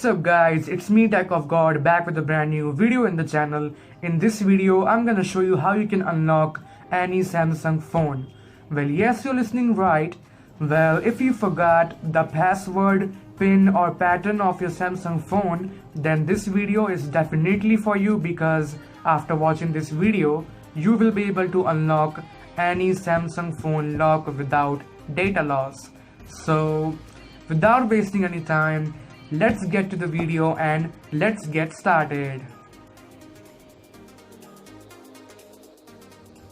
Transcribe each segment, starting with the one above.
up guys, it's me byTECOFGOD back with a brand new video in the channel. In this video, I'm gonna show you how you can unlock any Samsung phone. Well, yes, you're listening right. Well, if you forgot the password, pin or pattern of your Samsung phone, then this video is definitely for you, because after watching this video, you will be able to unlock any Samsung phone lock without data loss. So, without wasting any time, let's get to the video and let's get started.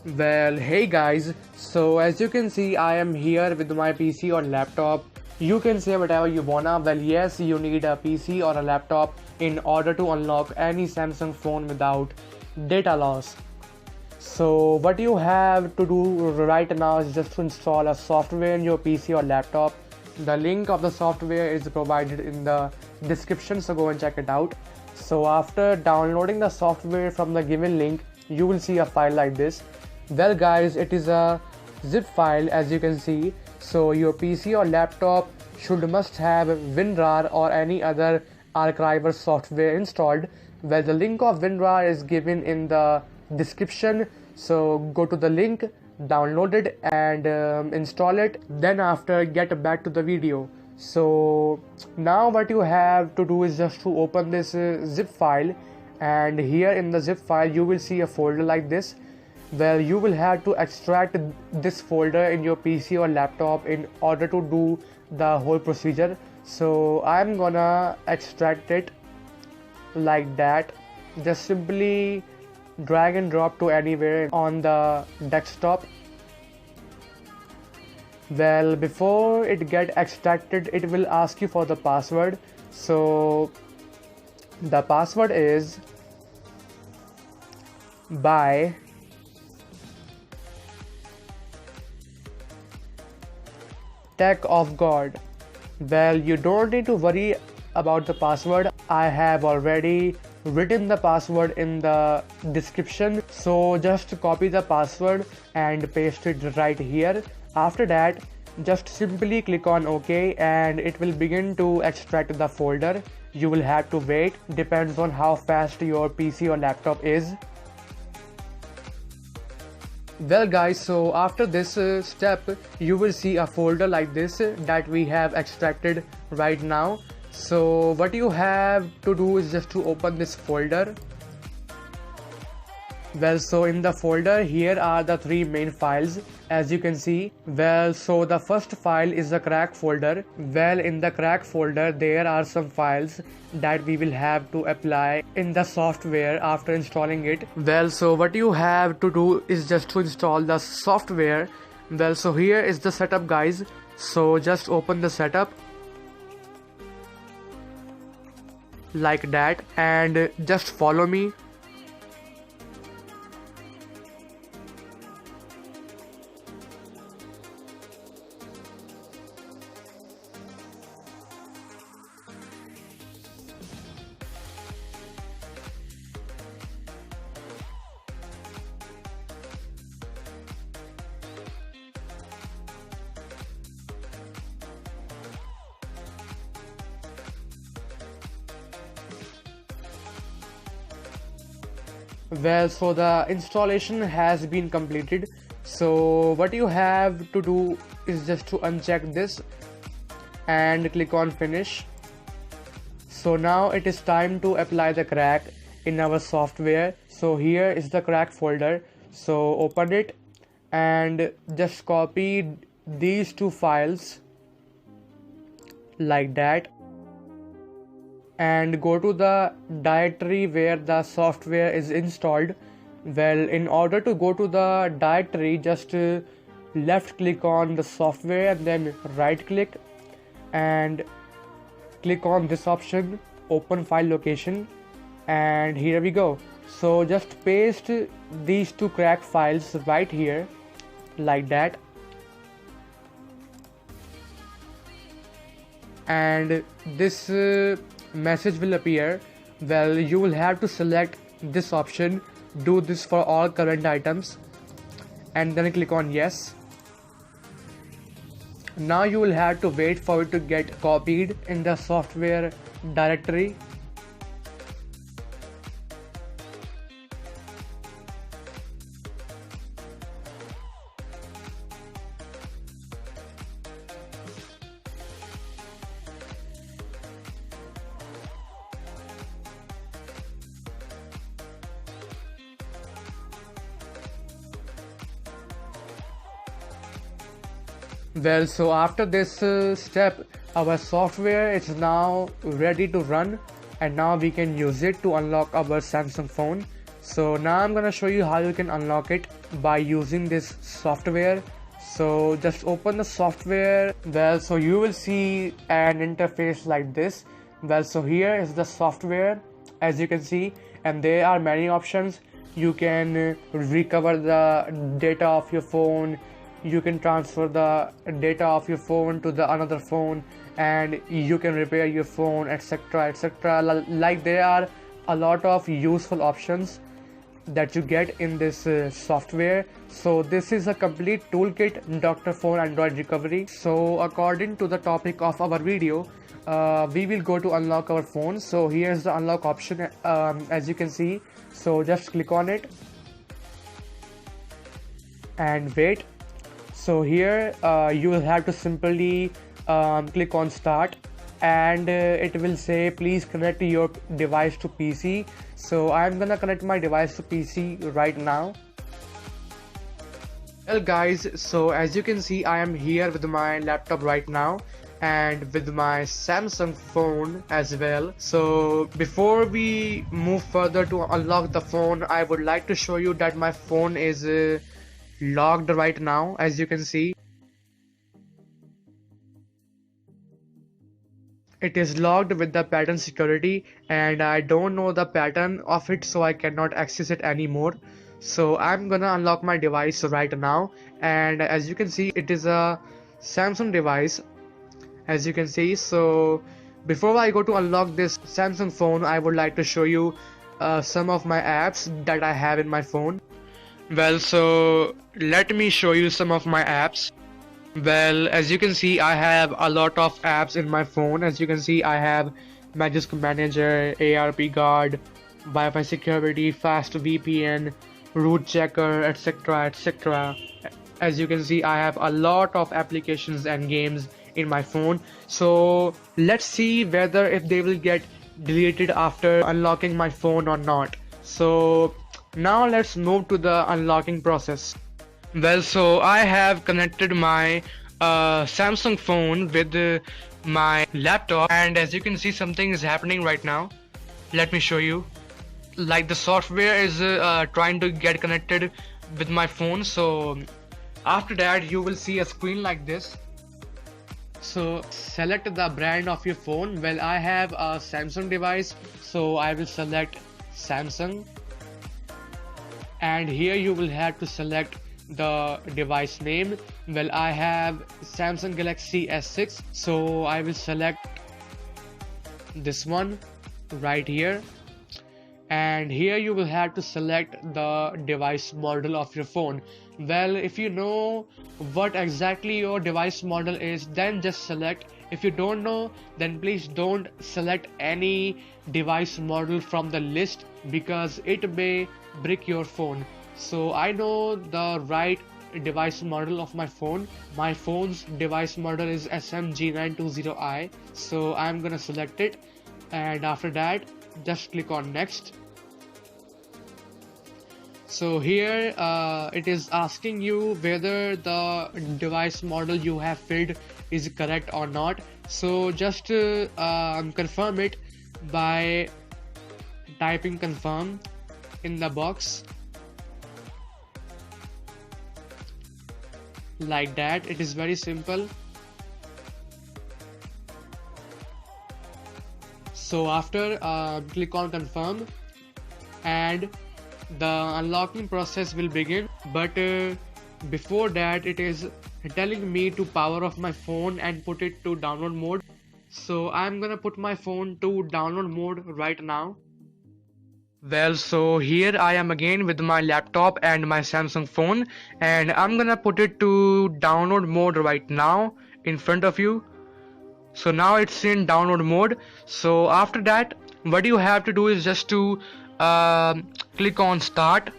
Well, hey guys, so as you can see, I am here with my PC or laptop. You can say whatever you wanna. Well, yes, you need a PC or a laptop in order to unlock any Samsung phone without data loss. So what you have to do right now is just to install a software in your PC or laptop. The link of the software is provided in the description, so go and check it out. So after downloading the software from the given link, you will see a file like this. Well guys, it is a zip file, as you can see. So your PC or laptop must have WinRAR or any other archiver software installed. Well, the link of WinRAR is given in the description, so go to the link, download it and install it. Then after, get back to the video. So now what you have to do is just to open this zip file, and here in the zip file you will see a folder like this. Well, you will have to extract this folder in your PC or laptop in order to do the whole procedure. So I'm gonna extract it like that. Just simply drag and drop to anywhere on the desktop. Well, before it get extracted, it will ask you for the password. So the password is byTECOFGOD. Well, you don't need to worry about the password. I have already written the password in the description, so just copy the password and paste it right here. After that, just simply click on OK and it will begin to extract the folder. You will have to wait, depends on how fast your PC or laptop is. Well guys, so after this step, you will see a folder like this that we have extracted right now. So what you have to do is just to open this folder. Well, so in the folder, here are the three main files, as you can see. Well, so the first file is the crack folder. Well, in the crack folder, there are some files that we will have to apply in the software after installing it. Well, so what you have to do is just to install the software. Well, so here is the setup guys. So just open the setup like that and just follow me. Well, so the installation has been completed. So what you have to do is just to uncheck this and click on finish. So now it is time to apply the crack in our software. So here is the crack folder. So open it and just copy these two files like that and go to the directory where the software is installed. Well, in order to go to the directory, just left click on the software and then right click and click on this option, open file location, and here we go. So just paste these two crack files right here like that, and this message will appear. Well, you will have to select this option, do this for all current items, and then click on yes. Now you will have to wait for it to get copied in the software directory. Well, so after this step, our software is now ready to run, and now we can use it to unlock our Samsung phone. So now I'm gonna show you how you can unlock it by using this software. So just open the software. Well, so you will see an interface like this. Well, so here is the software, as you can see, and there are many options. You can recover the data of your phone, you can transfer the data of your phone to the another phone, and you can repair your phone, etc, etc. Like, there are a lot of useful options that you get in this software. So this is a complete toolkit, Dr. Phone Android Recovery. So according to the topic of our video, we will go to unlock our phone. So here's the unlock option, as you can see. So just click on it and wait. So here you will have to simply click on start, and it will say please connect your device to PC. So I'm gonna connect my device to PC right now. Well guys, so as you can see, I am here with my laptop right now and with my Samsung phone as well. So before we move further to unlock the phone, I would like to show you that my phone is locked right now, as you can see. It is locked with the pattern security, and I don't know the pattern of it, so I cannot access it anymore. So I'm gonna unlock my device right now, and as you can see, it is a Samsung device, as you can see. So before I go to unlock this Samsung phone, I would like to show you some of my apps that I have in my phone. Well, so let me show you some of my apps. Well, as you can see, I have a lot of apps in my phone. As you can see, I have Magic Manager, ARP Wi-Fi Security, Fast VPN, Root Checker, etc, etc. As you can see, I have a lot of applications and games in my phone. So let's see whether if they will get deleted after unlocking my phone or not. So now let's move to the unlocking process. Well, so I have connected my Samsung phone with my laptop, and as you can see, something is happening right now. Let me show you. Like, the software is trying to get connected with my phone. So after that, you will see a screen like this. So select the brand of your phone. Well, I have a Samsung device, so I will select Samsung, and here you will have to select the device name. Well, I have Samsung Galaxy S6, so I will select this one right here, and here you will have to select the device model of your phone. Well, if you know what exactly your device model is, then just select. If you don't know, then please don't select any device model from the list, because it may break your phone. So I know the right device model of my phone. My phone's device model is SMG920i, so I'm gonna select it, and after that just click on next. So here it is asking you whether the device model you have filled is correct or not. So just confirm it by typing confirm in the box. Like that, it is very simple. So after click on confirm, and the unlocking process will begin. But before that, it is telling me to power off my phone and put it to download mode. So I'm gonna put my phone to download mode right now. Well, so here I am again with my laptop and my Samsung phone, and I'm gonna put it to download mode right now in front of you. So now it's in download mode. So after that, what you have to do is just to click on start.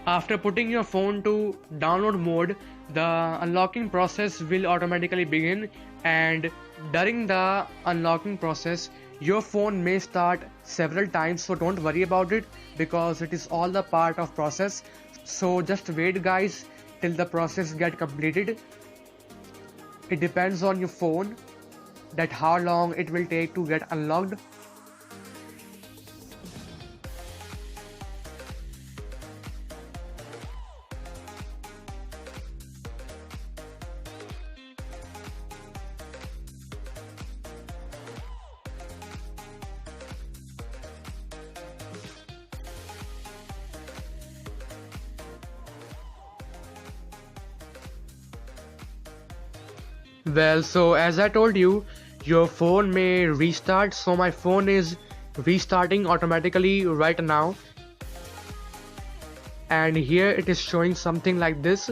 After putting your phone to download mode, the unlocking process will automatically begin, and during the unlocking process your phone may start several times, so don't worry about it because it is all the part of process. So just wait guys till the process get completed. It depends on your phone that how long it will take to get unlocked. Well, so as I told you, your phone may restart. So my phone is restarting automatically right now. And here it is showing something like this: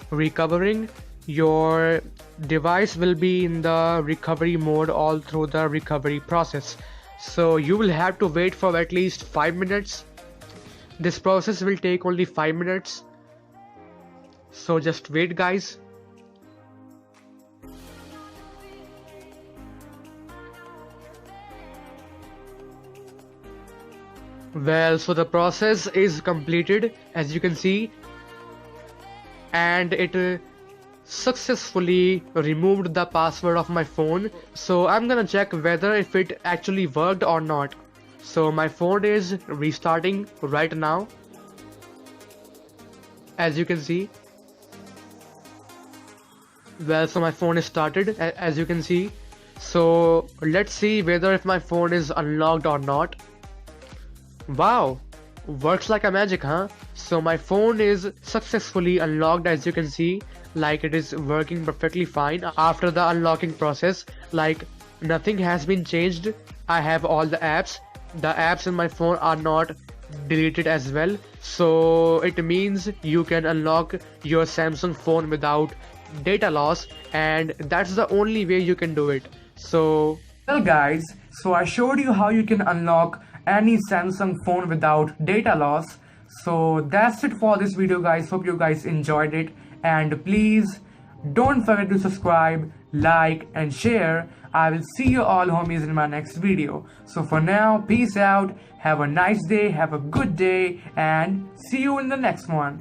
recovering. Your device will be in the recovery mode all through the recovery process. So you will have to wait for at least 5 minutes. This process will take only 5 minutes. So just wait guys. Well, so the process is completed as you can see, and it successfully removed the password of my phone. So I'm gonna check whether if it actually worked or not. So my phone is restarting right now as you can see. Well, so my phone is started as you can see. So let's see whether if my phone is unlocked or not. Wow, works like a magic, huh? So my phone is successfully unlocked as you can see, like it is working perfectly fine after the unlocking process, like nothing has been changed. I have all the apps. The apps in my phone are not deleted as well. So it means you can unlock your Samsung phone without data loss, and that's the only way you can do it. So well guys, so I showed you how you can unlock any Samsung phone without data loss. So that's it for this video guys. Hope you guys enjoyed it, and please don't forget to subscribe, like and share. I will see you all homies in my next video. So for now, peace out, have a nice day, have a good day, and see you in the next one.